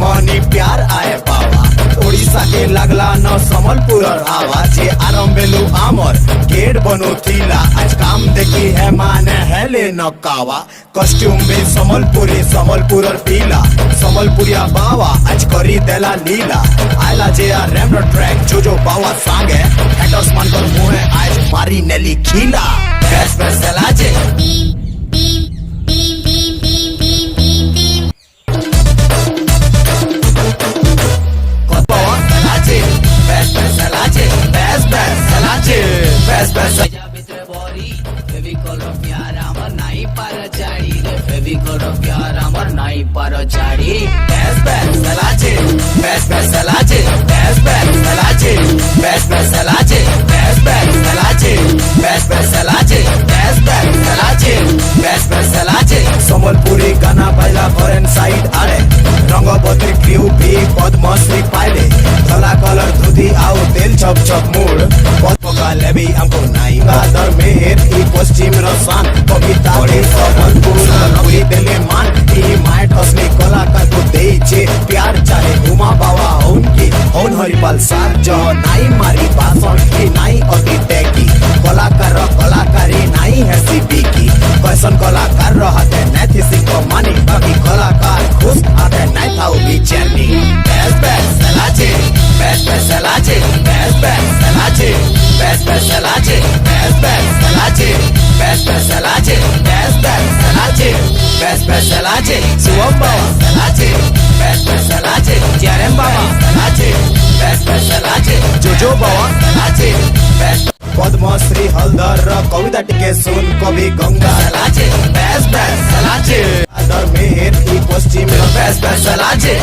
money प्यार आए पावा ओडिशा के लागला न समलपुर आवा जे आरंभेलु आमर गेट बनो थिला आज काम देखी है माने हेले न कावा कॉस्ट्यूम में समलपुरी समलपुर पीला समलपुरिया बावा आज करी देला लीला आयला जे आ रेमरो ट्रैक जो बावा सांगे हेटर्स मन कर मुहे आज मारी नेली खीला बेस बेस लाजे समलपुरी गाना पहिला फरेन साइड आले रंगबती क्रू भी पद्मश्री पाइले धला कलर धुती आउ तेल छप छप मूड पका लेबी हमको नाई बादर मेहर ई पश्चिम रसान कविता रे समलपुर नगरी दिले मान ई माइट असली कलाकार को देई छे प्यार चाहे उमा बावा उनकी हौन हरिपाल सार जो नाई मारी भाषण की नाई अति टेकी कलाकार कलाकारी नाई है सीपी की कैसन कलाकार रहते नैथी सिंह को मानी बाकी कलाकार खुश आते नहीं था भी चैनी बेस बेस लाजे बेस बेस लाजे बेस बेस लाजे बेस बेस लाजे बेस बेस लाजे बेस बेस लाजे बेस बेस लाजे बेस बेस लाजे सुवम बावा लाजे बेस बेस लाजे जेरेम बावा लाजे बेस बेस लाजे जोजो बावा लाजे बेस पद्मश्री हलदर कविता टिके सुन कवि गंगा लाजे बेस बेस लाजे आदर मेहर ई पश्चिम बेस बेस लाजे